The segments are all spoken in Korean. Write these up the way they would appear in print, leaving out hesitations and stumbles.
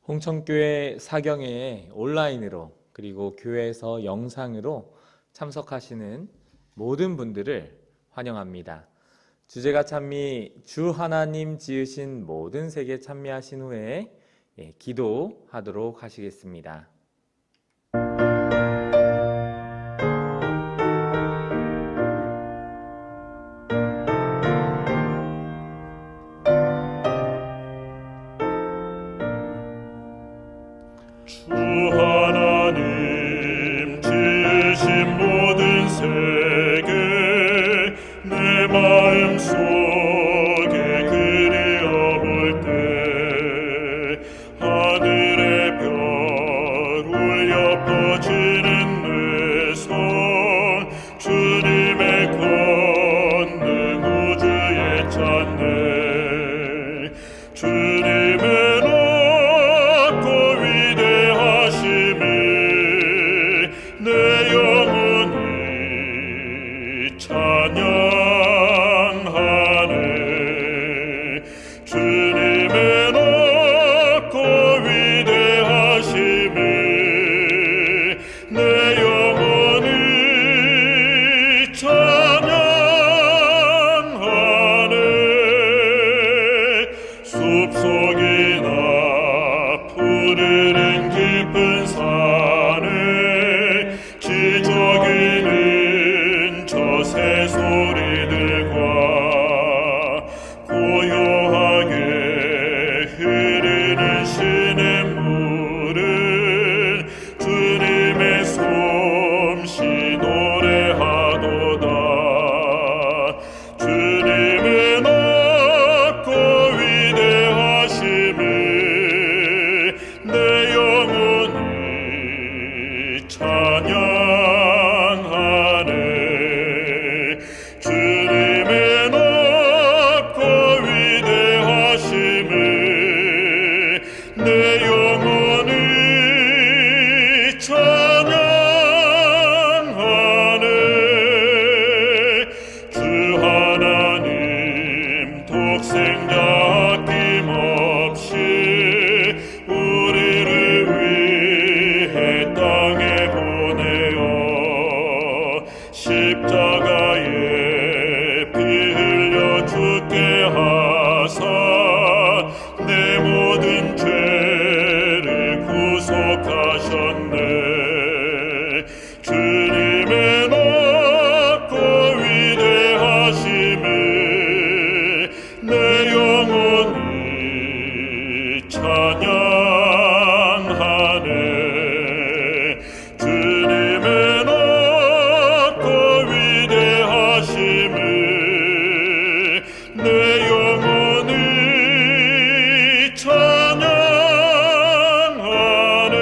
홍천교회 사경회에 온라인으로 그리고 교회에서 영상으로 참석하시는 모든 분들을 환영합니다. 주제가 찬미 주 하나님 지으신 모든 세계 찬미하신 후에 기도하도록 하시겠습니다. 주 하나님 지으신 모든 세계 내 마음속에 그리어볼 때 하늘의 별 울려 퍼지는 내 손 주님의 권능 우주에 찾네. 주님의 내 영혼이 찬양하네. 주님의 높고 위대하심에 내 영혼이 찬양하네. 숲속이나 푸르른 깊은 산에 기적이는 저 새소리들과 고요하게 흐르는 시냇물은 주님의 솜씨 노래하도다. 주님의 높고 위대하심에 내 영혼이 찬양하네. 주님의 높고 위대하심에 내 영혼이 찬양하네. 주 하나님 독생자 아낌없이 우리를 위해 땅에 보내어 십자가에 피 흘려 죽게 하사 내 모든 죄를 구속하셨네. 주님의 높고 위대하심에 내 영혼이 찬양하네. 주님의 높고 위대하심에 내 영혼이 찬양하네.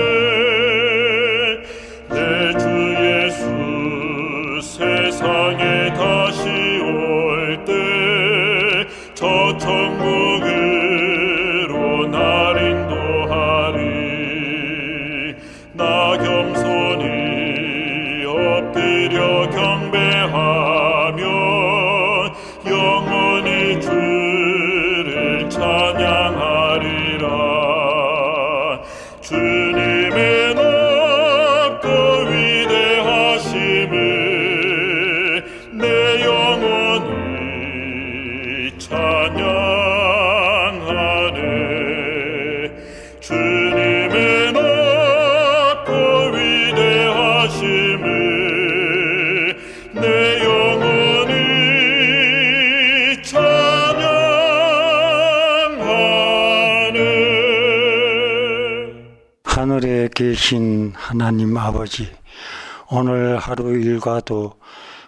내 주 예수 세상에 다시 올 때 저 천국으로 날 인도하리. 나 겸손히 엎드려 경배하며 영원히 주를 찬양하리라. 주님의 높고 위대하심에 내 영혼이 찬양하네. 주님의 높고 위대하심에 내 영혼이 찬양하네. 하늘에 계신 하나님 아버지, 오늘 하루 일과도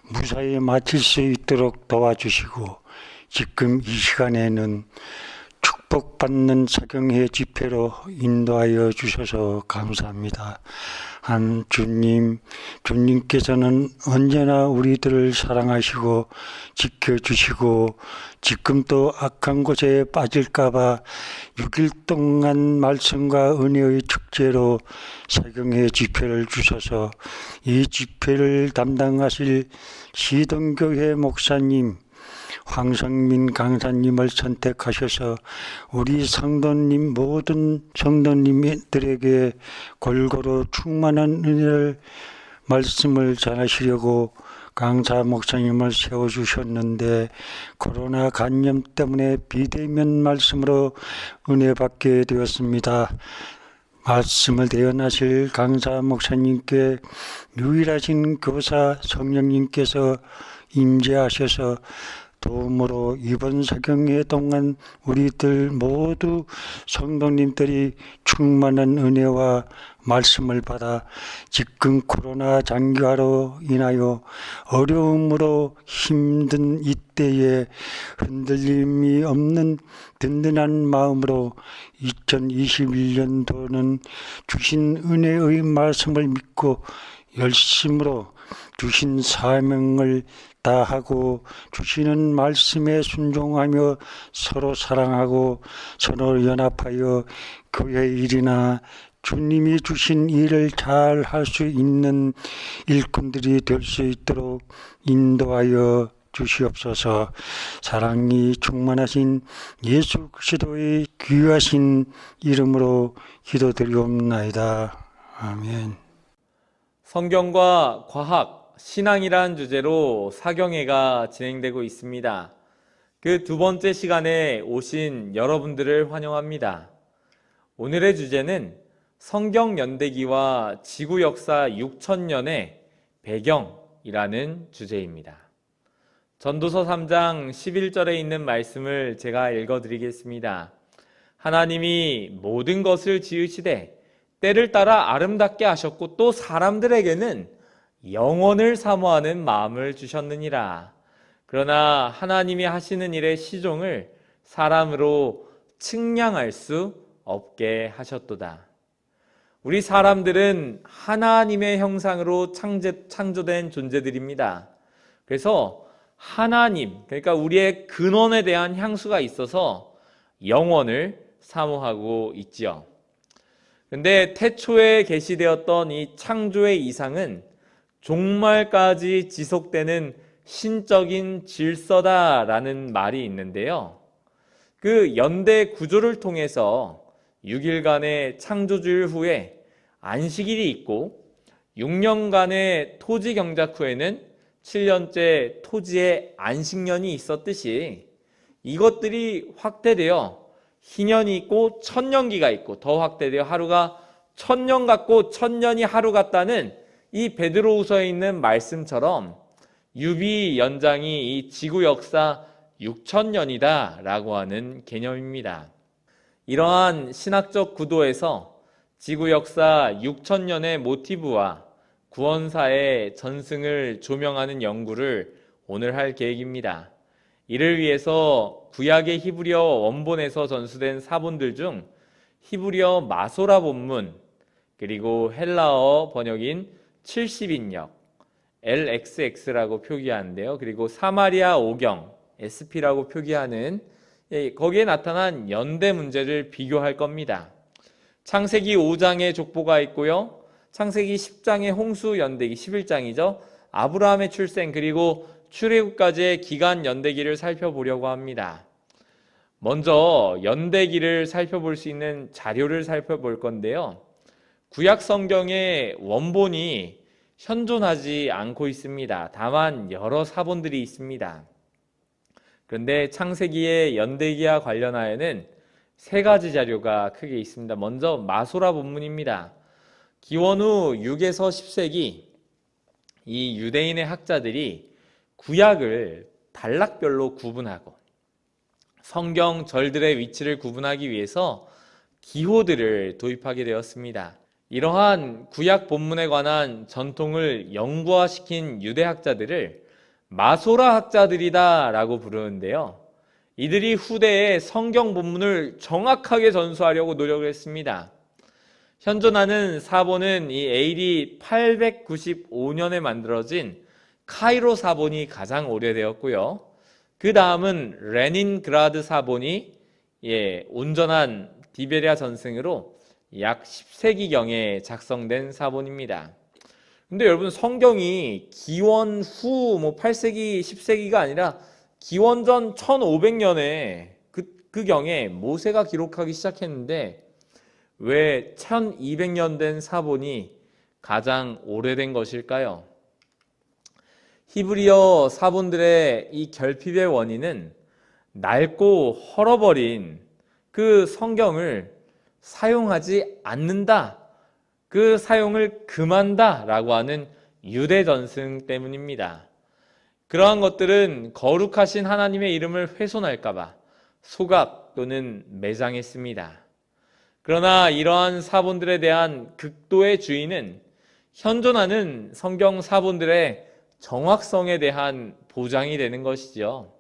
무사히 마칠 수 있도록 도와주시고 지금 이 시간에는 축복받는 사경회 집회로 인도하여 주셔서 감사합니다. 한 주님께서는 언제나 우리들을 사랑하시고 지켜주시고 지금 또 악한 곳에 빠질까봐 6일 동안 말씀과 은혜의 축제로 사경회 집회를 주셔서 이 집회를 담당하실 시동교회 목사님 황성민 강사님을 선택하셔서 우리 성도님 모든 성도님들에게 골고루 충만한 은혜를 말씀을 전하시려고 강사 목사님을 세워주셨는데 코로나 감염 때문에 비대면 말씀으로 은혜 받게 되었습니다. 말씀을 대언하실 강사 목사님께 유일하신 교사 성령님께서 임재하셔서 도움으로 이번 사경회 동안 우리들 모두 성도님들이 충만한 은혜와 말씀을 받아 지금 코로나 장기화로 인하여 어려움으로 힘든 이때에 흔들림이 없는 든든한 마음으로 2021년도는 주신 은혜의 말씀을 믿고 열심으로 주신 사명을 다하고 주시는 말씀에 순종하며 서로 사랑하고 서로 연합하여 교회 일이나 주님이 주신 일을 잘 할 수 있는 일꾼들이 될 수 있도록 인도하여 주시옵소서. 사랑이 충만하신 예수 그리스도의 귀하신 이름으로 기도드리옵나이다. 아멘. 성경과 과학, 신앙이란 주제로 사경회가 진행되고 있습니다. 그 두 번째 시간에 오신 여러분들을 환영합니다. 오늘의 주제는 성경 연대기와 지구 역사 6,000년의 배경이라는 주제입니다. 전도서 3장 11절에 있는 말씀을 제가 읽어드리겠습니다. 하나님이 모든 것을 지으시되 때를 따라 아름답게 하셨고 또 사람들에게는 영원을 사모하는 마음을 주셨느니라. 그러나 하나님이 하시는 일의 시종을 사람으로 측량할 수 없게 하셨도다. 우리 사람들은 하나님의 형상으로 창조된 존재들입니다. 그래서 하나님, 그러니까 우리의 근원에 대한 향수가 있어서 영원을 사모하고 있지요. 그런데 태초에 계시되었던 이 창조의 이상은 종말까지 지속되는 신적인 질서다라는 말이 있는데요. 그 연대 구조를 통해서 6일간의 창조주일 후에 안식일이 있고 6년간의 토지 경작 후에는 7년째 토지의 안식년이 있었듯이 이것들이 확대되어 희년이 있고 천년기가 있고 더 확대되어 하루가 1000년 같고 1000년이 하루 같다는 이 베드로후서에 있는 말씀처럼 유비 연장이 이 지구 역사 6,000년이다 라고 하는 개념입니다. 이러한 신학적 구도에서 지구 역사 6,000년의 모티브와 구원사의 전승을 조명하는 연구를 오늘 할 계획입니다. 이를 위해서 구약의 히브리어 원본에서 전수된 사본들 중 히브리어 마소라 본문, 그리고 헬라어 번역인 70인역, LXX라고 표기하는데요. 그리고 사마리아 오경, SP라고 표기하는 거기에 나타난 연대 문제를 비교할 겁니다. 창세기 5장의 족보가 있고요. 창세기 10장의 홍수 연대기, 11장이죠. 아브라함의 출생, 그리고 출애굽까지의 기간 연대기를 살펴보려고 합니다. 먼저 연대기를 살펴볼 수 있는 자료를 살펴볼 건데요. 구약 성경의 원본이 현존하지 않고 있습니다. 다만 여러 사본들이 있습니다. 그런데 창세기의 연대기와 관련하여는 세 가지 자료가 크게 있습니다. 먼저 마소라 본문입니다. 기원 후 6에서 10세기 이 유대인의 학자들이 구약을 단락별로 구분하고 성경 절들의 위치를 구분하기 위해서 기호들을 도입하게 되었습니다. 이러한 구약 본문에 관한 전통을 영구화시킨 유대 학자들을 마소라 학자들이다 라고 부르는데요. 이들이 후대에 성경 본문을 정확하게 전수하려고 노력을 했습니다. 현존하는 사본은 이 AD 895년에 만들어진 카이로 사본이 가장 오래되었고요. 그 다음은 레닌그라드 사본이 온전한 디베리아 전승으로 약 10세기경에 작성된 사본입니다. 근데 여러분 성경이 기원 후 8세기, 10세기가 아니라 기원전 1500년에 그 경에 모세가 기록하기 시작했는데 왜 1200년 된 사본이 가장 오래된 것일까요? 히브리어 사본들의 이 결핍의 원인은 낡고 헐어버린 그 성경을 사용하지 않는다, 그 사용을 금한다 라고 하는 유대 전승 때문입니다. 그러한 것들은 거룩하신 하나님의 이름을 훼손할까봐 소각 또는 매장했습니다. 그러나 이러한 사본들에 대한 극도의 주의는 현존하는 성경 사본들의 정확성에 대한 보장이 되는 것이죠.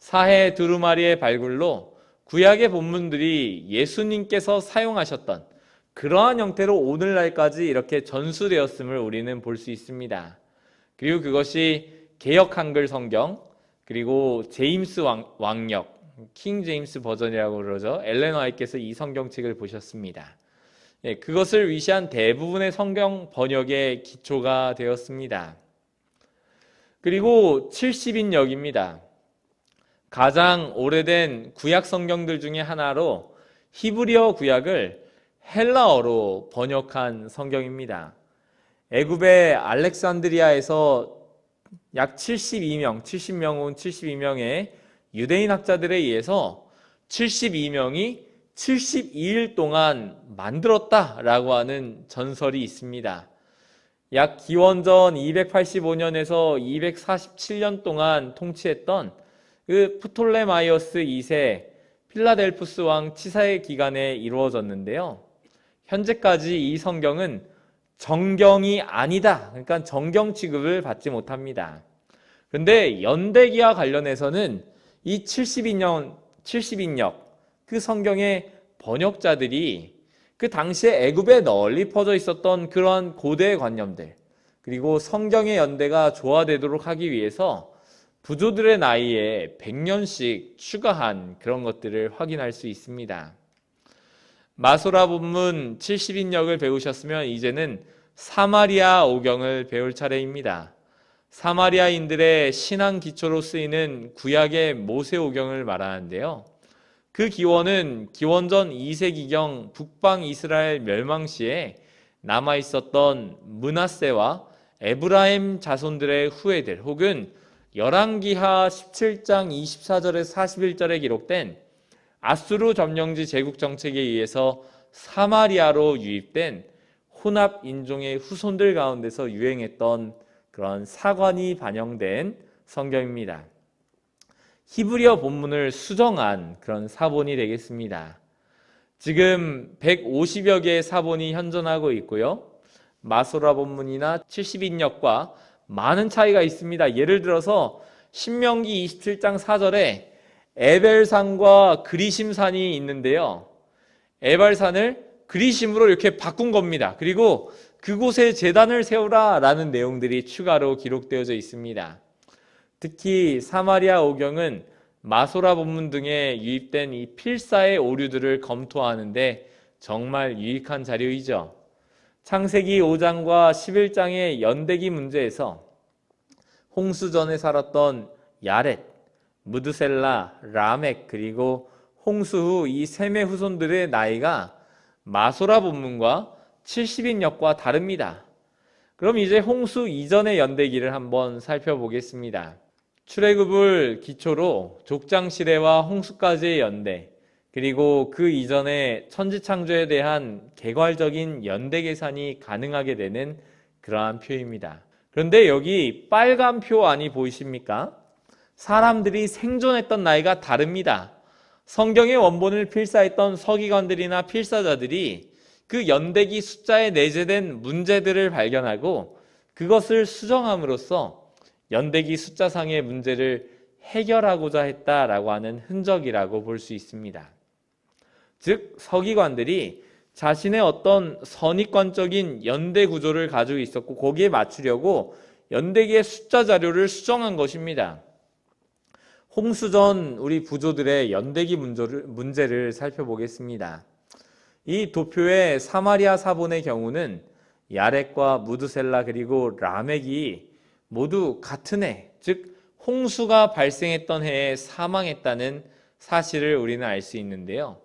사해 두루마리의 발굴로 구약의 본문들이 예수님께서 사용하셨던 그러한 형태로 오늘날까지 이렇게 전수되었음을 우리는 볼 수 있습니다. 그리고 그것이 개역 한글 성경, 그리고 제임스 왕역, 킹 제임스 버전이라고 그러죠. 엘렌 화이트께서 이 성경책을 보셨습니다. 그것을 위시한 대부분의 성경 번역의 기초가 되었습니다. 그리고 70인역입니다. 가장 오래된 구약 성경들 중에 하나로 히브리어 구약을 헬라어로 번역한 성경입니다. 애굽의 알렉산드리아에서 약 70명 혹은 72명의 유대인 학자들에 의해서 72명이 72일 동안 만들었다라고 하는 전설이 있습니다. 약 기원전 285년에서 247년 동안 통치했던 그 프톨레마이오스 2세 필라델푸스 왕 치사의 기간에 이루어졌는데요. 현재까지 이 성경은 정경이 아니다, 그러니까 정경 취급을 받지 못합니다. 그런데 연대기와 관련해서는 이 70인역 그 성경의 번역자들이 그 당시에 애굽에 널리 퍼져 있었던 그런 고대의 관념들, 그리고 성경의 연대가 조화되도록 하기 위해서 부조들의 나이에 100년씩 추가한 그런 것들을 확인할 수 있습니다. 마소라 본문 70인역을 배우셨으면 이제는 사마리아 오경을 배울 차례입니다. 사마리아인들의 신앙 기초로 쓰이는 구약의 모세오경을 말하는데요. 그 기원은 기원전 2세기경 북방 이스라엘 멸망 시에 남아있었던 므낫세와 에브라임 자손들의 후예들, 혹은 열왕기하 17장 24절에서 41절에 기록된 아수르 점령지 제국 정책에 의해서 사마리아로 유입된 혼합 인종의 후손들 가운데서 유행했던 그런 사관이 반영된 성경입니다. 히브리어 본문을 수정한 그런 사본이 되겠습니다. 지금 150여 개의 사본이 현존하고 있고요. 마소라 본문이나 70인역과 많은 차이가 있습니다. 예를 들어서 신명기 27장 4절에 에벨산과 그리심산이 있는데요. 에발산을 그리심으로 이렇게 바꾼 겁니다. 그리고 그곳에 제단을 세우라 라는 내용들이 추가로 기록되어져 있습니다. 특히 사마리아 오경은 마소라 본문 등에 유입된 이 필사의 오류들을 검토하는데 정말 유익한 자료이죠. 창세기 5장과 11장의 연대기 문제에서 홍수전에 살았던 야렛, 무드셀라, 라멕, 그리고 홍수 후 이 셈의 후손들의 나이가 마소라 본문과 70인역과 다릅니다. 그럼 이제 홍수 이전의 연대기를 한번 살펴보겠습니다. 출애굽을 기초로 족장시대와 홍수까지의 연대, 그리고 그 이전의 천지창조에 대한 개괄적인 연대 계산이 가능하게 되는 그러한 표입니다. 그런데 여기 빨간 표 안이 보이십니까? 사람들이 생존했던 나이가 다릅니다. 성경의 원본을 필사했던 서기관들이나 필사자들이 그 연대기 숫자에 내재된 문제들을 발견하고 그것을 수정함으로써 연대기 숫자상의 문제를 해결하고자 했다라고 하는 흔적이라고 볼 수 있습니다. 즉 서기관들이 자신의 어떤 선입관적인 연대 구조를 가지고 있었고 거기에 맞추려고 연대기의 숫자 자료를 수정한 것입니다. 홍수전 우리 부조들의 연대기 문제를 살펴보겠습니다. 이 도표의 사마리아 사본의 경우는 야렛과 무드셀라 그리고 라멕이 모두 같은 해, 즉 홍수가 발생했던 해에 사망했다는 사실을 우리는 알 수 있는데요.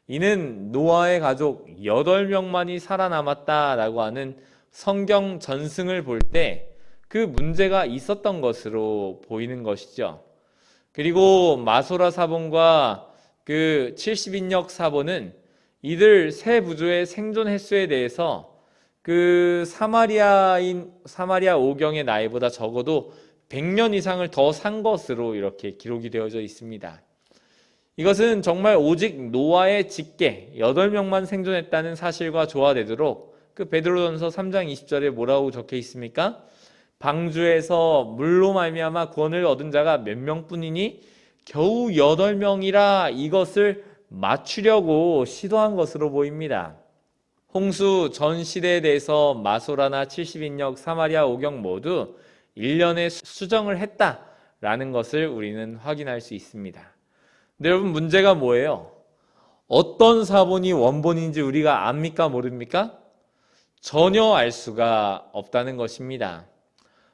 이는 노아의 가족 8명만이 살아남았다라고 하는 성경 전승을 볼 때 그 문제가 있었던 것으로 보이는 것이죠. 그리고 마소라 사본과 그 70인역 사본은 이들 세 부족의 생존 횟수에 대해서 그 사마리아 오경의 나이보다 적어도 100년 이상을 더 산 것으로 이렇게 기록이 되어져 있습니다. 이것은 정말 오직 노아의 직계 8명만 생존했다는 사실과 조화되도록 그 베드로전서 3장 20절에 뭐라고 적혀 있습니까? 방주에서 물로 말미암아 구원을 얻은 자가 몇 명뿐이니 겨우 8명이라 이것을 맞추려고 시도한 것으로 보입니다. 홍수 전 시대에 대해서 마소라나 70인역 사마리아 오경 모두 1년에 수정을 했다라는 것을 우리는 확인할 수 있습니다. 근데 여러분, 문제가 뭐예요? 어떤 사본이 원본인지 우리가 압니까 모릅니까? 전혀 알 수가 없다는 것입니다.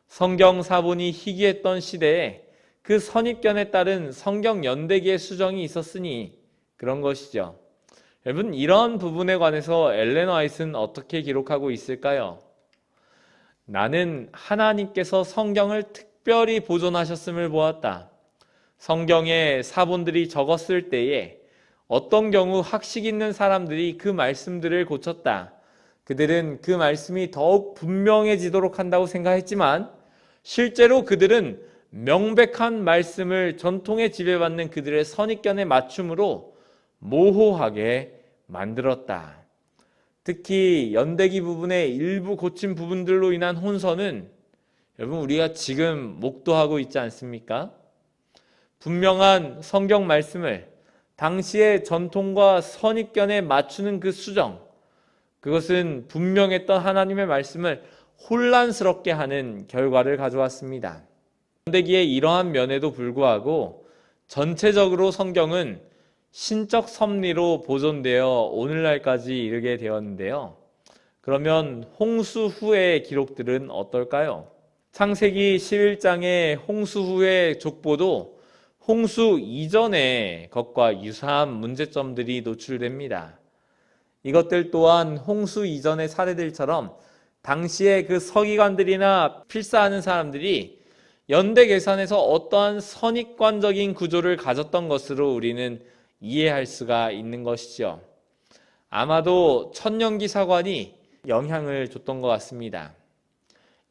성경 사본이 희귀했던 시대에 그 선입견에 따른 성경 연대기의 수정이 있었으니 그런 것이죠. 여러분, 이런 부분에 관해서 엘렌 화이트는 어떻게 기록하고 있을까요? 나는 하나님께서 성경을 특별히 보존하셨음을 보았다. 성경에 사본들이 적었을 때에 어떤 경우 학식 있는 사람들이 그 말씀들을 고쳤다. 그들은 그 말씀이 더욱 분명해지도록 한다고 생각했지만 실제로 그들은 명백한 말씀을 전통에 지배받는 그들의 선입견에 맞춤으로 모호하게 만들었다. 특히 연대기 부분의 일부 고친 부분들로 인한 혼선은 여러분, 우리가 지금 목도하고 있지 않습니까? 분명한 성경 말씀을 당시의 전통과 선입견에 맞추는 그 수정, 그것은 분명했던 하나님의 말씀을 혼란스럽게 하는 결과를 가져왔습니다. 연대기의 이러한 면에도 불구하고 전체적으로 성경은 신적 섭리로 보존되어 오늘날까지 이르게 되었는데요. 그러면 홍수 후의 기록들은 어떨까요? 창세기 11장의 홍수 후의 족보도 홍수 이전의 것과 유사한 문제점들이 노출됩니다. 이것들 또한 홍수 이전의 사례들처럼 당시에 그 서기관들이나 필사하는 사람들이 연대 계산에서 어떠한 선입관적인 구조를 가졌던 것으로 우리는 이해할 수가 있는 것이죠. 아마도 천년기 사관이 영향을 줬던 것 같습니다.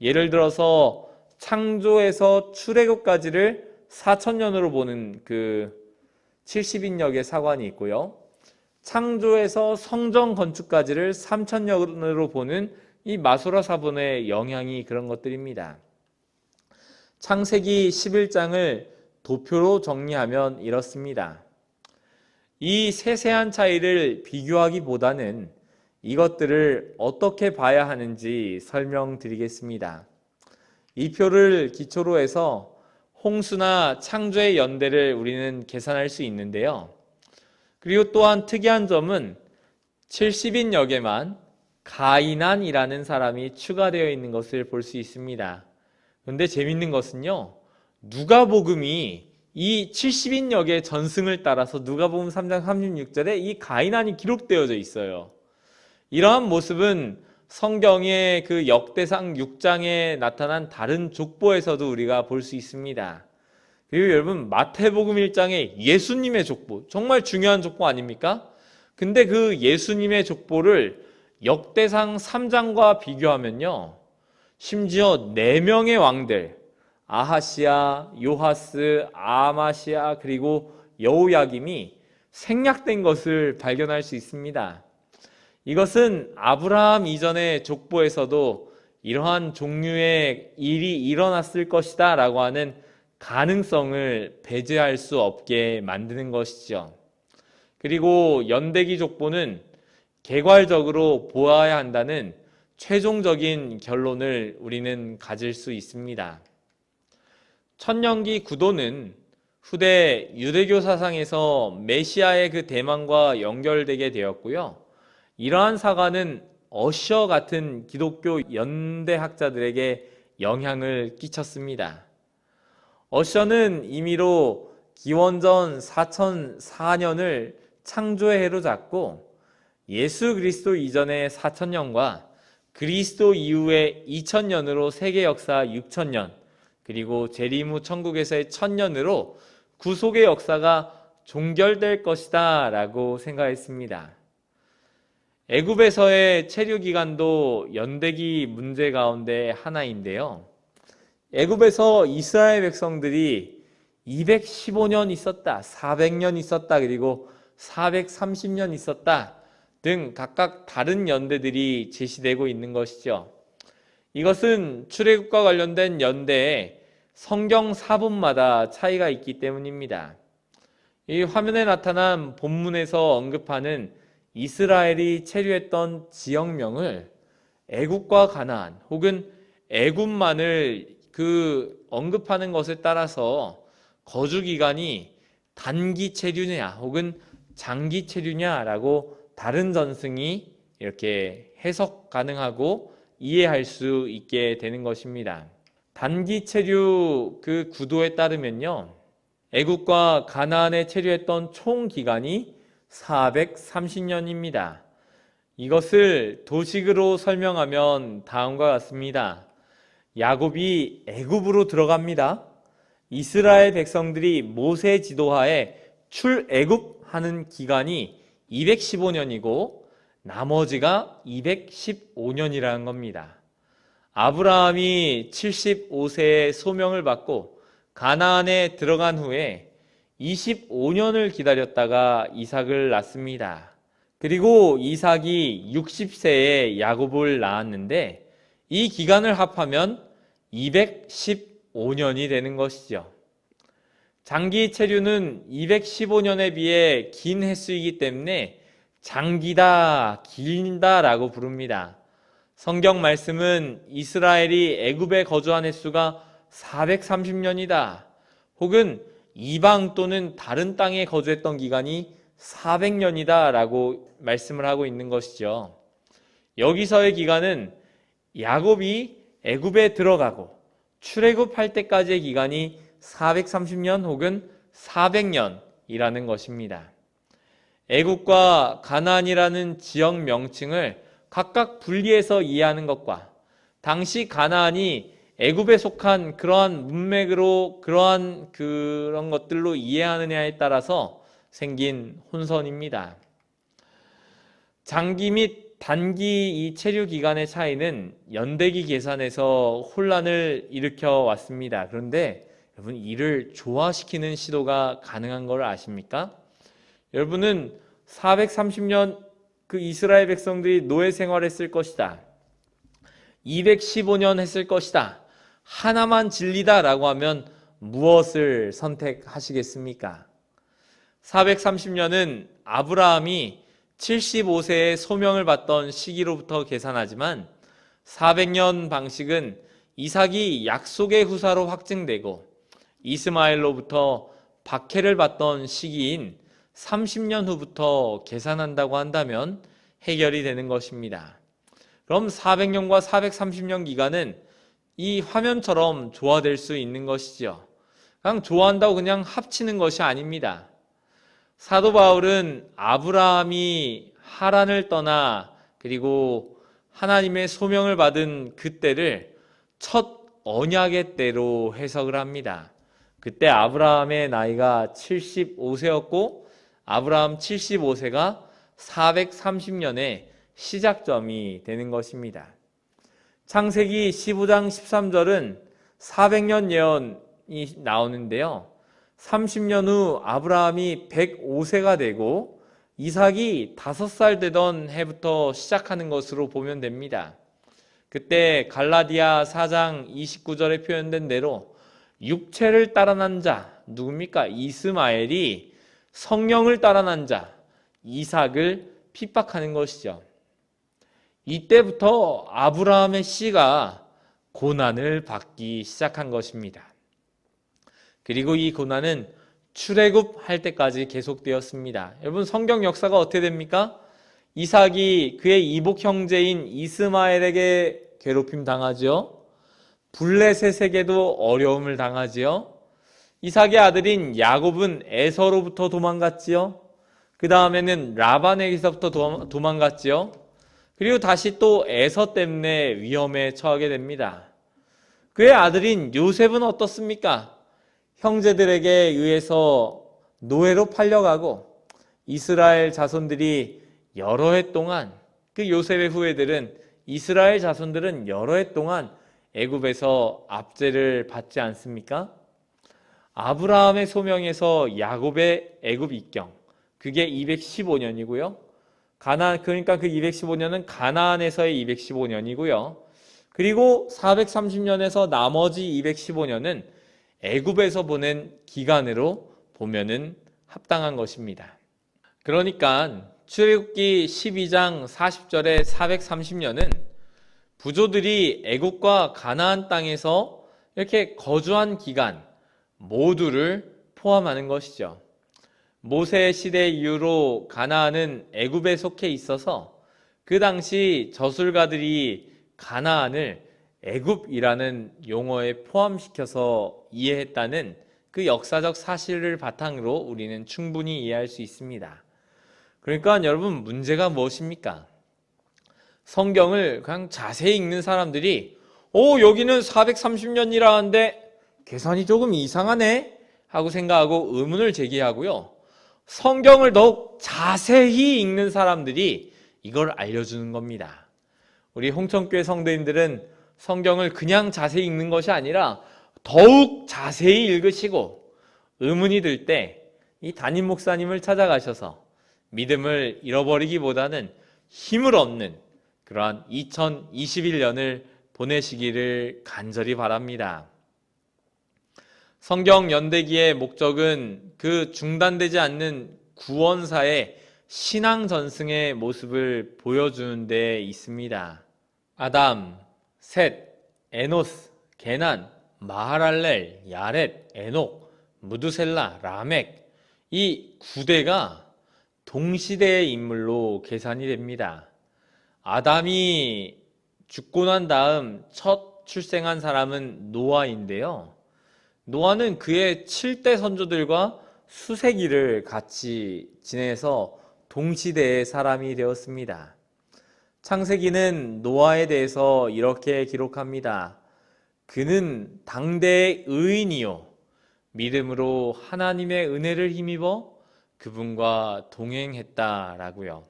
예를 들어서 창조에서 출애굽까지를 4,000년으로 보는 그 70인역의 사관이 있고요. 창조에서 성전 건축까지를 3,000년으로 보는 이 마소라 사본의 영향이 그런 것들입니다. 창세기 11장을 도표로 정리하면 이렇습니다. 이 세세한 차이를 비교하기보다는 이것들을 어떻게 봐야 하는지 설명드리겠습니다. 이 표를 기초로 해서 홍수나 창조의 연대를 우리는 계산할 수 있는데요. 그리고 또한 특이한 점은 70인역에만 가이난이라는 사람이 추가되어 있는 것을 볼 수 있습니다. 그런데 재밌는 것은요, 누가복음이 이 70인역의 전승을 따라서 누가복음 3장 36절에 이 가이난이 기록되어져 있어요. 이러한 모습은 성경의 그 역대상 6장에 나타난 다른 족보에서도 우리가 볼 수 있습니다. 그리고 여러분, 마태복음 1장의 예수님의 족보, 정말 중요한 족보 아닙니까? 근데 그 예수님의 족보를 역대상 3장과 비교하면요, 심지어 4명의 왕들, 아하시아, 요하스, 아마시아, 그리고 여호야김이 생략된 것을 발견할 수 있습니다. 이것은 아브라함 이전의 족보에서도 이러한 종류의 일이 일어났을 것이다 라고 하는 가능성을 배제할 수 없게 만드는 것이죠. 그리고 연대기 족보는 개괄적으로 보아야 한다는 최종적인 결론을 우리는 가질 수 있습니다. 천년기 구도는 후대 유대교 사상에서 메시아의 그 대망과 연결되게 되었고요. 이러한 사과는 어셔 같은 기독교 연대학자들에게 영향을 끼쳤습니다. 어셔는 임의로 기원전 4004년을 창조의 해로 잡고 예수 그리스도 이전의 4000년과 그리스도 이후의 2000년으로 세계 역사 6000년, 그리고 재림 후 천국에서의 1000년으로 구속의 역사가 종결될 것이다 라고 생각했습니다. 애굽에서의 체류 기간도 연대기 문제 가운데 하나인데요. 애굽에서 이스라엘 백성들이 215년 있었다, 400년 있었다, 그리고 430년 있었다 등 각각 다른 연대들이 제시되고 있는 것이죠. 이것은 출애굽과 관련된 연대에 성경 사본마다 차이가 있기 때문입니다. 이 화면에 나타난 본문에서 언급하는 이스라엘이 체류했던 지역명을 애굽과 가나안 혹은 애굽만을 언급하는 것에 따라서 거주 기간이 단기 체류냐 혹은 장기 체류냐라고 다른 전승이 이렇게 해석 가능하고 이해할 수 있게 되는 것입니다. 단기 체류 그 구도에 따르면요, 애굽과 가나안에 체류했던 총 기간이 430년입니다. 이것을 도식으로 설명하면 다음과 같습니다. 야곱이 애굽으로 들어갑니다. 이스라엘 백성들이 모세 지도하에 출애굽하는 기간이 215년이고 나머지가 215년이라는 겁니다. 아브라함이 75세에 소명을 받고 가나안에 들어간 후에 25년을 기다렸다가 이삭을 낳습니다. 그리고 이삭이 60세에 야곱을 낳았는데 이 기간을 합하면 215년이 되는 것이죠. 장기 체류는 215년에 비해 긴 횟수이기 때문에 장기다, 길다라고 부릅니다. 성경 말씀은 이스라엘이 애굽에 거주한 횟수가 430년이다. 혹은 이방 또는 다른 땅에 거주했던 기간이 400년이다 라고 말씀을 하고 있는 것이죠. 여기서의 기간은 야곱이 애굽에 들어가고 출애굽할 때까지의 기간이 430년 혹은 400년이라는 것입니다. 애굽과 가나안이라는 지역 명칭을 각각 분리해서 이해하는 것과 당시 가나안이 애굽에 속한 그러한 문맥으로 그런 것들로 이해하느냐에 따라서 생긴 혼선입니다. 장기 및 단기 이 체류 기간의 차이는 연대기 계산에서 혼란을 일으켜 왔습니다. 그런데 여러분, 이를 조화시키는 시도가 가능한 걸 아십니까? 여러분은 430년 그 이스라엘 백성들이 노예 생활했을 것이다, 215년 했을 것이다, 하나만 진리다 라고 하면 무엇을 선택하시겠습니까? 430년은 아브라함이 75세에 소명을 받던 시기로부터 계산하지만 400년 방식은 이삭이 약속의 후사로 확증되고 이스마엘로부터 박해를 받던 시기인 30년 후부터 계산한다고 한다면 해결이 되는 것입니다. 그럼 400년과 430년 기간은 이 화면처럼 조화될 수 있는 것이죠. 그냥 조화한다고 그냥 합치는 것이 아닙니다. 사도 바울은 아브라함이 하란을 떠나 그리고 하나님의 소명을 받은 그때를 첫 언약의 때로 해석을 합니다. 그때 아브라함의 나이가 75세였고 아브라함 75세가 430년의 시작점이 되는 것입니다. 창세기 15장 13절은 400년 예언이 나오는데요. 30년 후 아브라함이 105세가 되고 이삭이 5살 되던 해부터 시작하는 것으로 보면 됩니다. 그때 갈라디아 4장 29절에 표현된 대로 육체를 따라 난 자, 누굽니까? 이스마엘이 성령을 따라 난 자, 이삭을 핍박하는 것이죠. 이때부터 아브라함의 씨가 고난을 받기 시작한 것입니다. 그리고 이 고난은 출애굽할 때까지 계속되었습니다. 여러분, 성경 역사가 어떻게 됩니까? 이삭이 그의 이복 형제인 이스마엘에게 괴롭힘 당하죠. 블레셋에게도 어려움을 당하지요. 이삭의 아들인 야곱은 에서로부터 도망갔지요. 그 다음에는 라반에게서부터 도망갔지요. 그리고 다시 또 에서 때문에 위험에 처하게 됩니다. 그의 아들인 요셉은 어떻습니까? 형제들에게 의해서 노예로 팔려가고 이스라엘 자손들이 여러 해 동안, 그 요셉의 후예들은 이스라엘 자손들은 여러 해 동안 애굽에서 압제를 받지 않습니까? 아브라함의 소명에서 야곱의 애굽 입경, 그게 215년이고요. 그러니까 그 215년은 가나안에서의 215년이고요. 그리고 430년에서 나머지 215년은 애굽에서 보낸 기간으로 보면은 합당한 것입니다. 그러니까 출애굽기 12장 40절의 430년은 부조들이 애굽과 가나안 땅에서 이렇게 거주한 기간 모두를 포함하는 것이죠. 모세 시대 이후로 가나안은 애굽에 속해 있어서 그 당시 저술가들이 가나안을 애굽이라는 용어에 포함시켜서 이해했다는 그 역사적 사실을 바탕으로 우리는 충분히 이해할 수 있습니다. 그러니까 여러분, 문제가 무엇입니까? 성경을 그냥 자세히 읽는 사람들이 여기는 430년이라는데 계산이 조금 이상하네 하고 생각하고 의문을 제기하고요. 성경을 더욱 자세히 읽는 사람들이 이걸 알려주는 겁니다. 우리 홍천교회 성도님들은 성경을 그냥 자세히 읽는 것이 아니라 더욱 자세히 읽으시고 의문이 들 때 이 담임 목사님을 찾아가셔서 믿음을 잃어버리기보다는 힘을 얻는 그러한 2021년을 보내시기를 간절히 바랍니다. 성경 연대기의 목적은 그 중단되지 않는 구원사의 신앙 전승의 모습을 보여주는 데 있습니다. 아담, 셋, 에노스, 게난, 마하랄렐, 야렛, 에녹, 무두셀라, 라멕, 이 9대가 동시대의 인물로 계산이 됩니다. 아담이 죽고 난 다음 첫 출생한 사람은 노아인데요. 노아는 그의 7대 선조들과 수세기를 같이 지내서 동시대의 사람이 되었습니다. 창세기는 노아에 대해서 이렇게 기록합니다. 그는 당대의 의인이요 믿음으로 하나님의 은혜를 힘입어 그분과 동행했다라고요.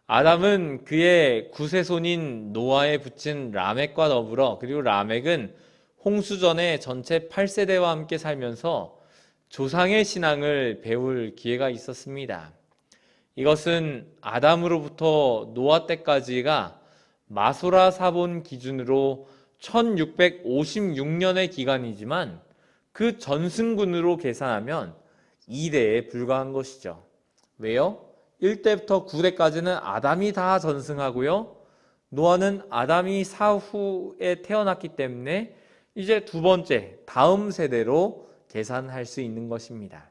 아담은 그의 구세손인 노아에 붙인 라멕과 더불어, 그리고 라멕은 홍수전에 전체 8세대와 함께 살면서 조상의 신앙을 배울 기회가 있었습니다. 이것은 아담으로부터 노아 때까지가 마소라 사본 기준으로 1656년의 기간이지만 그 전승군으로 계산하면 2대에 불과한 것이죠. 왜요? 1대부터 9대까지는 아담이 다 전승하고요. 노아는 아담이 사후에 태어났기 때문에 이제 두 번째, 다음 세대로 계산할 수 있는 것입니다.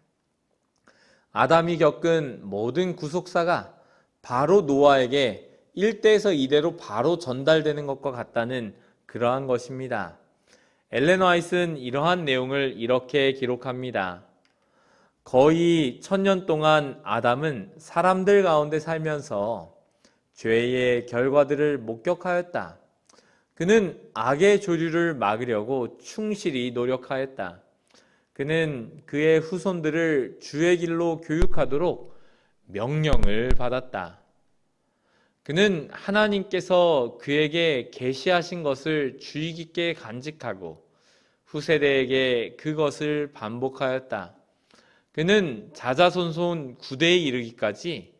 아담이 겪은 모든 구속사가 바로 노아에게 1대에서 2대로 바로 전달되는 것과 같다는 그러한 것입니다. 엘렌 화이트는 이러한 내용을 이렇게 기록합니다. 거의 1000년 동안 아담은 사람들 가운데 살면서 죄의 결과들을 목격하였다. 그는 악의 조류를 막으려고 충실히 노력하였다. 그는 그의 후손들을 주의 길로 교육하도록 명령을 받았다. 그는 하나님께서 그에게 계시하신 것을 주의 깊게 간직하고 후세대에게 그것을 반복하였다. 그는 자자손손 9대에 이르기까지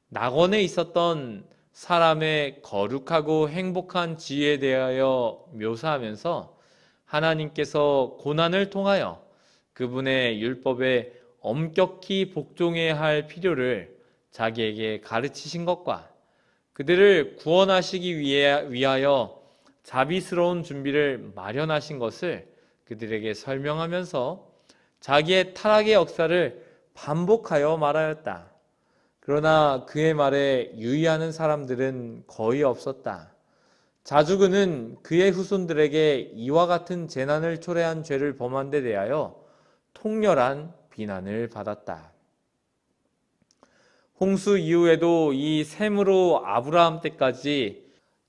낙원에 있었던 사람의 거룩하고 행복한 지위에 대하여 묘사하면서 하나님께서 고난을 통하여 그분의 율법에 엄격히 복종해야 할 필요를 자기에게 가르치신 것과 그들을 구원하시기 위하여 자비스러운 준비를 마련하신 것을 그들에게 설명하면서 자기의 타락의 역사를 반복하여 말하였다. 그러나 그의 말에 유의하는 사람들은 거의 없었다. 자주 그는 그의 후손들에게 이와 같은 재난을 초래한 죄를 범한 데 대하여 통렬한 비난을 받았다. 홍수 이후에도 이 셈으로 아브라함 때까지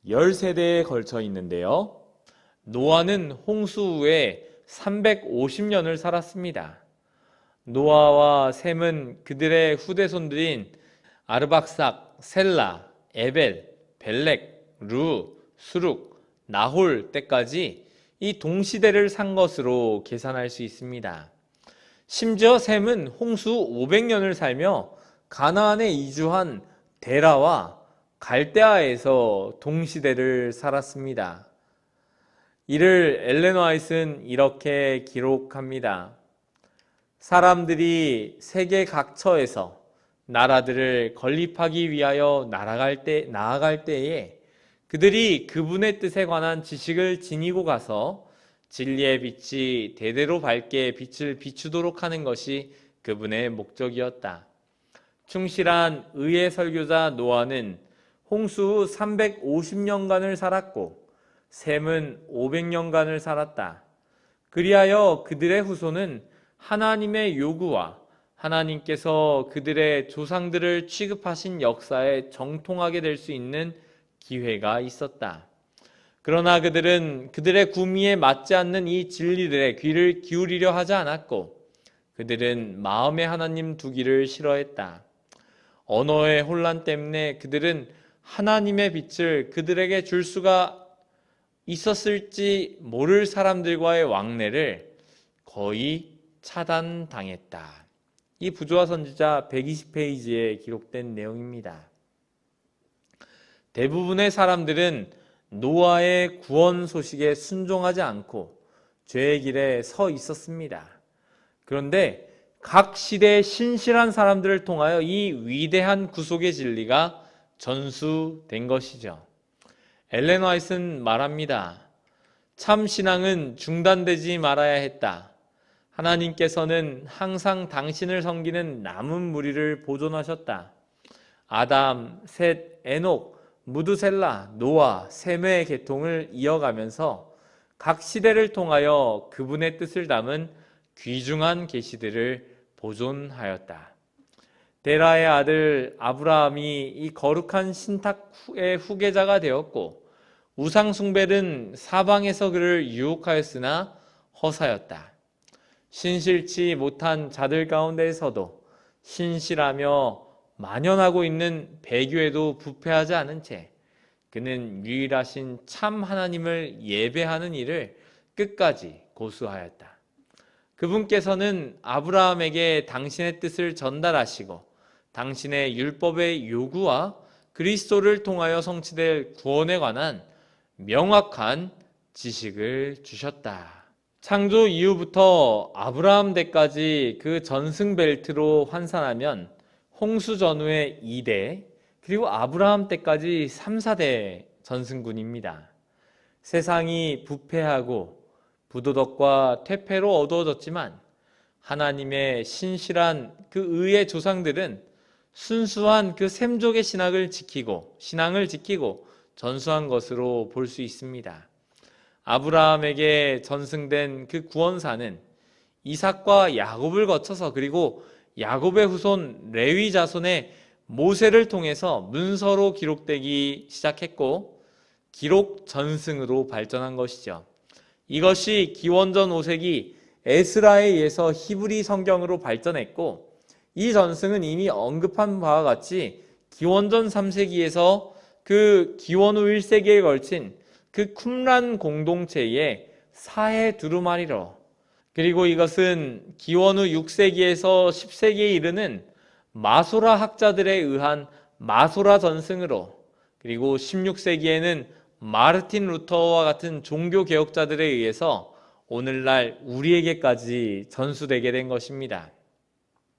10세대에 걸쳐 있는데요. 노아는 홍수 후에 350년을 살았습니다. 노아와 셈은 그들의 후대손들인 아르박삭, 셀라, 에벨, 벨렉, 루, 수룩, 나홀 때까지 이 동시대를 산 것으로 계산할 수 있습니다. 심지어 셈은 홍수 500년을 살며 가나안에 이주한 데라와 갈대아에서 동시대를 살았습니다. 이를 엘렌 화이트는 이렇게 기록합니다. 사람들이 세계 각처에서 나라들을 건립하기 위하여 나아갈 때에 그들이 그분의 뜻에 관한 지식을 지니고 가서 진리의 빛이 대대로 밝게 빛을 비추도록 하는 것이 그분의 목적이었다. 충실한 의의 설교자 노아는 홍수 후 350년간을 살았고 셈은 500년간을 살았다. 그리하여 그들의 후손은 하나님의 요구와 하나님께서 그들의 조상들을 취급하신 역사에 정통하게 될 수 있는 기회가 있었다. 그러나 그들은 그들의 구미에 맞지 않는 이 진리들의 귀를 기울이려 하지 않았고 그들은 마음의 하나님 두기를 싫어했다. 언어의 혼란 때문에 그들은 하나님의 빛을 그들에게 줄 수가 있었을지 모를 사람들과의 왕래를 거의 차단당했다. 이 부조화 선지자 120페이지에 기록된 내용입니다. 대부분의 사람들은 노아의 구원 소식에 순종하지 않고 죄의 길에 서 있었습니다. 그런데 각 시대의 신실한 사람들을 통하여 이 위대한 구속의 진리가 전수된 것이죠. 엘렌 화이트는 말합니다. 참 신앙은 중단되지 말아야 했다. 하나님께서는 항상 당신을 섬기는 남은 무리를 보존하셨다. 아담, 셋, 에녹, 무드셀라, 노아, 셈의 계통을 이어가면서 각 시대를 통하여 그분의 뜻을 담은 귀중한 계시들을 보존하였다. 데라의 아들 아브라함이 이 거룩한 신탁의 후계자가 되었고 우상 숭배는 사방에서 그를 유혹하였으나 허사였다. 신실치 못한 자들 가운데에서도 신실하며 만연하고 있는 배교에도 부패하지 않은 채 그는 유일하신 참 하나님을 예배하는 일을 끝까지 고수하였다. 그분께서는 아브라함에게 당신의 뜻을 전달하시고 당신의 율법의 요구와 그리스도를 통하여 성취될 구원에 관한 명확한 지식을 주셨다. 창조 이후부터 아브라함 때까지 그 전승 벨트로 환산하면 홍수 전후의 2대 그리고 아브라함 때까지 3, 4대 전승군입니다. 세상이 부패하고 부도덕과 퇴폐로 어두워졌지만 하나님의 신실한 그 의의 조상들은 순수한 그 셈족의 신앙을 지키고 전수한 것으로 볼 수 있습니다. 아브라함에게 전승된 그 구원사는 이삭과 야곱을 거쳐서 그리고 야곱의 후손 레위 자손의 모세를 통해서 문서로 기록되기 시작했고 기록 전승으로 발전한 것이죠. 이것이 기원전 5세기 에스라에 의해서 히브리 성경으로 발전했고 이 전승은 이미 언급한 바와 같이 기원전 3세기에서 그 기원 후 1세기에 걸친 그 쿰란 공동체의 사해 두루마리로 그리고 이것은 기원 후 6세기에서 10세기에 이르는 마소라 학자들에 의한 마소라 전승으로 그리고 16세기에는 마르틴 루터와 같은 종교 개혁자들에 의해서 오늘날 우리에게까지 전수되게 된 것입니다.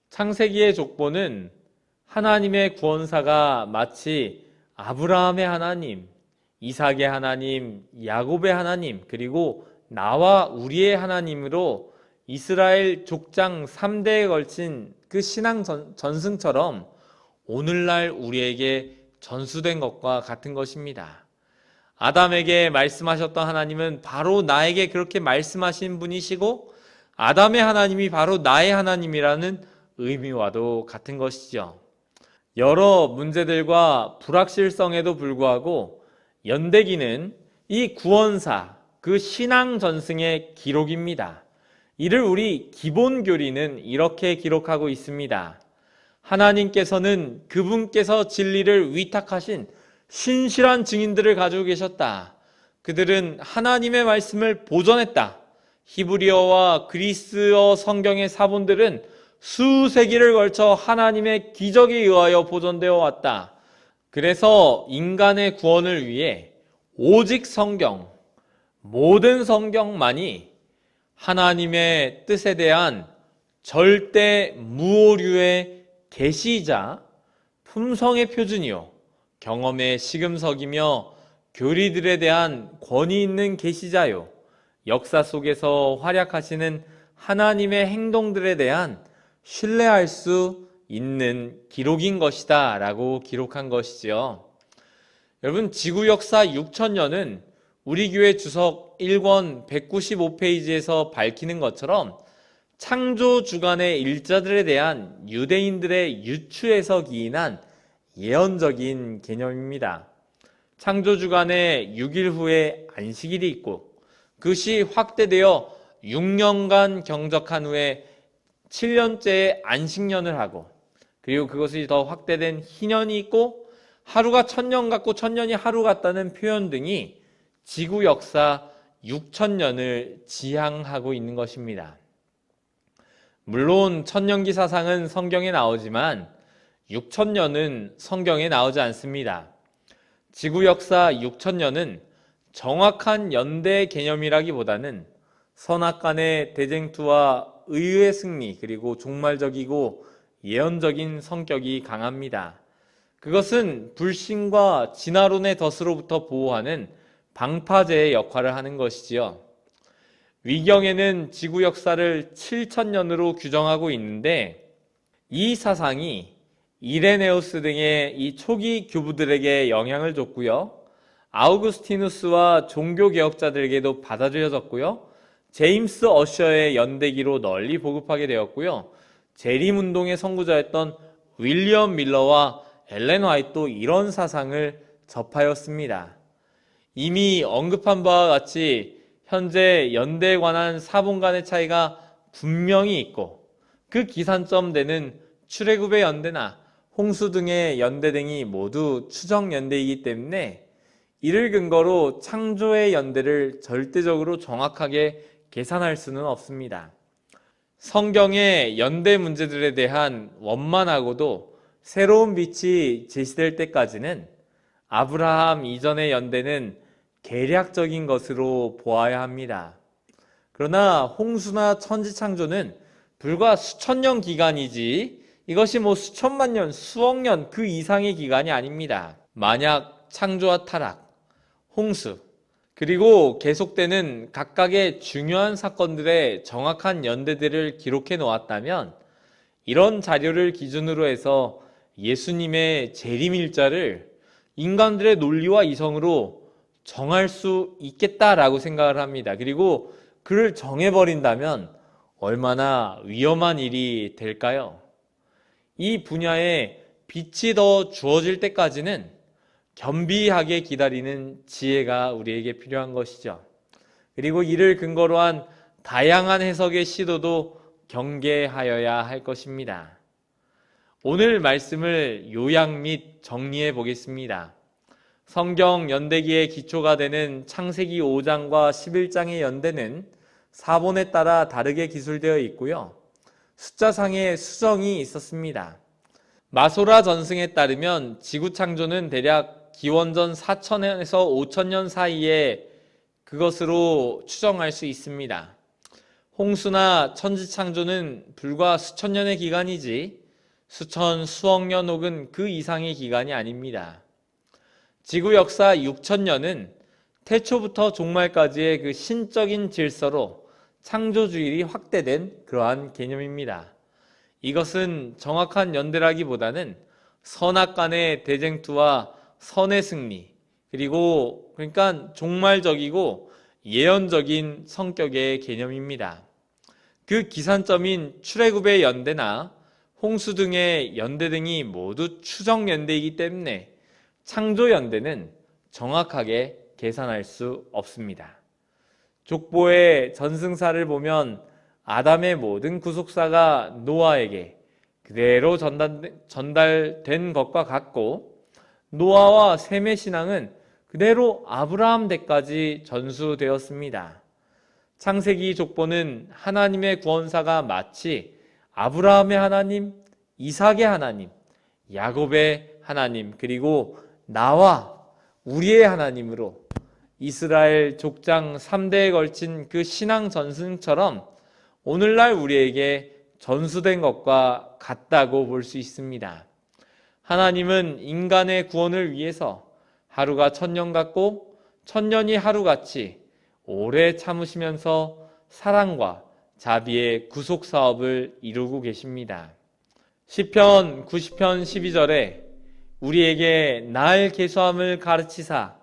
창세기의 족보는 하나님의 구원사가 마치 아브라함의 하나님, 이삭의 하나님, 야곱의 하나님, 그리고 나와 우리의 하나님으로 이스라엘 족장 3대에 걸친 그 신앙 전승처럼 오늘날 우리에게 전수된 것과 같은 것입니다. 아담에게 말씀하셨던 하나님은 바로 나에게 그렇게 말씀하신 분이시고 아담의 하나님이 바로 나의 하나님이라는 의미와도 같은 것이죠. 여러 문제들과 불확실성에도 불구하고 연대기는 이 구원사, 그 신앙 전승의 기록입니다. 이를 우리 기본교리는 이렇게 기록하고 있습니다. 하나님께서는 그분께서 진리를 위탁하신 신실한 증인들을 가지고 계셨다. 그들은 하나님의 말씀을 보존했다. 히브리어와 그리스어 성경의 사본들은 수세기를 걸쳐 하나님의 기적에 의하여 보존되어 왔다. 그래서 인간의 구원을 위해 오직 성경, 모든 성경만이 하나님의 뜻에 대한 절대 무오류의 계시이자 품성의 표준이요 경험의 시금석이며 교리들에 대한 권위 있는 계시자요 역사 속에서 활약하시는 하나님의 행동들에 대한 신뢰할 수 있는 기록인 것이다 라고 기록한 것이지요. 여러분, 지구 역사 6천년은 우리 교회 주석 1권 195페이지에서 밝히는 것처럼 창조 주간의 일자들에 대한 유대인들의 유추에서 기인한 예언적인 개념입니다. 창조 주간에 6일 후에 안식일이 있고 그것이 확대되어 6년간 경적한 후에 7년째의 안식년을 하고 그리고 그것이 더 확대된 희년이 있고 하루가 1000년 같고 1000년이 하루 같다는 표현 등이 지구 역사 6000년을 지향하고 있는 것입니다. 물론 천년기 사상은 성경에 나오지만 6000년은 성경에 나오지 않습니다. 지구 역사 6000년은 정확한 연대 개념이라기보다는 선악간의 대쟁투와 의의 승리 그리고 종말적이고 예언적인 성격이 강합니다. 그것은 불신과 진화론의 덫으로부터 보호하는 방파제의 역할을 하는 것이지요. 위경에는 지구 역사를 7000년으로 규정하고 있는데 이 사상이 이레네우스 등의 이 초기 교부들에게 영향을 줬고요. 아우구스티누스와 종교개혁자들에게도 받아들여졌고요. 제임스 어셔의 연대기로 널리 보급하게 되었고요. 재림운동의 선구자였던 윌리엄 밀러와 엘렌 화이트도 이런 사상을 접하였습니다. 이미 언급한 바와 같이 현재 연대에 관한 사본 간의 차이가 분명히 있고 그 기산점되는 출애굽의 연대나 홍수 등의 연대 등이 모두 추정 연대이기 때문에 이를 근거로 창조의 연대를 절대적으로 정확하게 계산할 수는 없습니다. 성경의 연대 문제들에 대한 원만하고도 새로운 빛이 제시될 때까지는 아브라함 이전의 연대는 계략적인 것으로 보아야 합니다. 그러나 홍수나 천지창조는 불과 수천 년 기간이지 이것이 수천만 년, 수억 년 그 이상의 기간이 아닙니다. 만약 창조와 타락, 홍수, 그리고 계속되는 각각의 중요한 사건들의 정확한 연대들을 기록해 놓았다면 이런 자료를 기준으로 해서 예수님의 재림일자를 인간들의 논리와 이성으로 정할 수 있겠다라고 생각을 합니다. 그리고 그를 정해버린다면 얼마나 위험한 일이 될까요? 이 분야에 빛이 더 주어질 때까지는 겸비하게 기다리는 지혜가 우리에게 필요한 것이죠. 그리고 이를 근거로 한 다양한 해석의 시도도 경계하여야 할 것입니다. 오늘 말씀을 요약 및 정리해 보겠습니다. 성경 연대기의 기초가 되는 창세기 5장과 11장의 연대는 사본에 따라 다르게 기술되어 있고요. 숫자상의 수정이 있었습니다. 마소라 전승에 따르면 지구 창조는 대략 기원전 4000년에서 5000년 사이에 그것으로 추정할 수 있습니다. 홍수나 천지 창조는 불과 수천 년의 기간이지 수천, 수억 년 혹은 그 이상의 기간이 아닙니다. 지구 역사 6000년은 태초부터 종말까지의 그 신적인 질서로 창조주일이 확대된 그러한 개념입니다. 이것은 정확한 연대라기보다는 선악간의 대쟁투와 선의 승리, 그리고 그러니까 종말적이고 예언적인 성격의 개념입니다. 그 기산점인 출애굽의 연대나 홍수 등의 연대 등이 모두 추정 연대이기 때문에 창조 연대는 정확하게 계산할 수 없습니다. 족보의 전승사를 보면 아담의 모든 구속사가 노아에게 그대로 전달된 것과 같고, 노아와 셈의 신앙은 그대로 아브라함 때까지 전수되었습니다. 창세기 족보는 하나님의 구원사가 마치 아브라함의 하나님, 이삭의 하나님, 야곱의 하나님, 그리고 나와 우리의 하나님으로 이스라엘 족장 3대에 걸친 그 신앙 전승처럼 오늘날 우리에게 전수된 것과 같다고 볼 수 있습니다. 하나님은 인간의 구원을 위해서 하루가 천년 같고 천년이 하루같이 오래 참으시면서 사랑과 자비의 구속 사업을 이루고 계십니다. 시편 90편 12절에 우리에게 날 계수함을 가르치사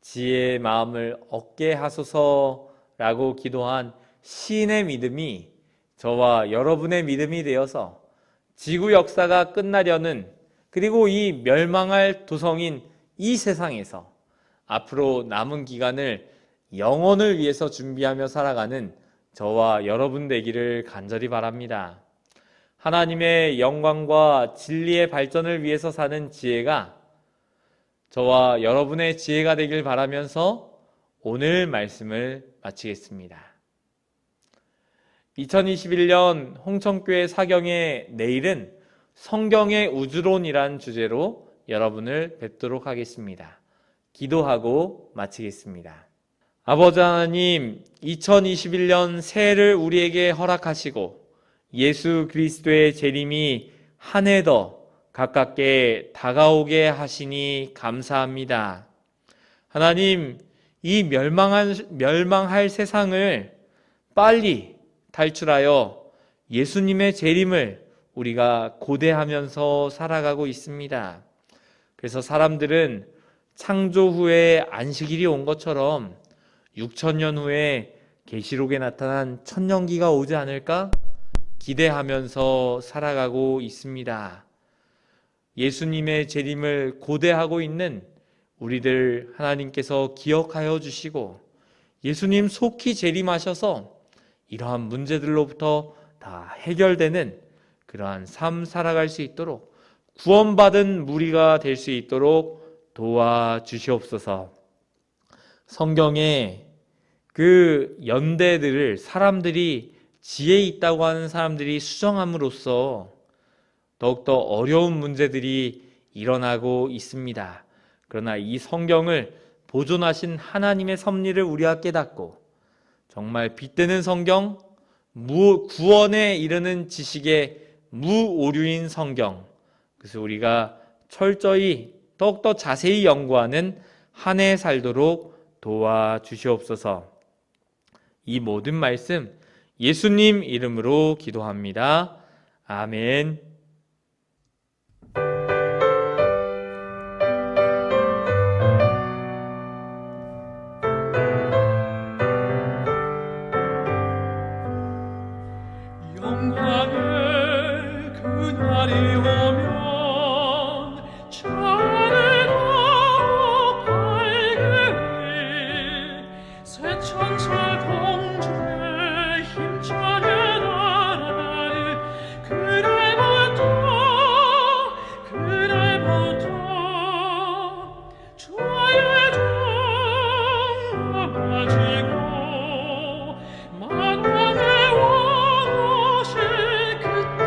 지혜의 마음을 얻게 하소서라고 기도한 시인의 믿음이 저와 여러분의 믿음이 되어서 지구 역사가 끝나려는, 그리고 이 멸망할 도성인 이 세상에서 앞으로 남은 기간을 영혼을 위해서 준비하며 살아가는 저와 여러분 되기를 간절히 바랍니다. 하나님의 영광과 진리의 발전을 위해서 사는 지혜가 저와 여러분의 지혜가 되길 바라면서 오늘 말씀을 마치겠습니다. 2021년 홍천교회 사경의 내일은 성경의 우주론이란 주제로 여러분을 뵙도록 하겠습니다. 기도하고 마치겠습니다. 아버지 하나님, 2021년 새해를 우리에게 허락하시고 예수 그리스도의 재림이 한 해 더 가깝게 다가오게 하시니 감사합니다. 하나님, 이 멸망할 세상을 빨리 탈출하여 예수님의 재림을 우리가 고대하면서 살아가고 있습니다. 그래서 사람들은 창조 후에 안식일이 온 것처럼 6,000년 후에 계시록에 나타난 천년기가 오지 않을까 기대하면서 살아가고 있습니다. 예수님의 재림을 고대하고 있는 우리들 하나님께서 기억하여 주시고 예수님 속히 재림하셔서 이러한 문제들로부터 다 해결되는 그러한 삶 살아갈 수 있도록, 구원받은 무리가 될 수 있도록 도와주시옵소서. 성경에 그 연대들을 사람들이 지혜 있다고 하는 사람들이 수정함으로써 더욱더 어려운 문제들이 일어나고 있습니다. 그러나 이 성경을 보존하신 하나님의 섭리를 우리가 깨닫고 정말 빛되는 성경, 구원에 이르는 지식의 무오류인 성경, 그래서 우리가 철저히 더욱더 자세히 연구하는 한 해 살도록 도와주시옵소서. 이 모든 말씀 예수님 이름으로 기도합니다. 아멘. 영광의 그날이 오면 차례로 밝으리 새 천사 공주의 힘차게 날아가리 그날부터 주의 종 맞이고 만왕의 왕 오실 그때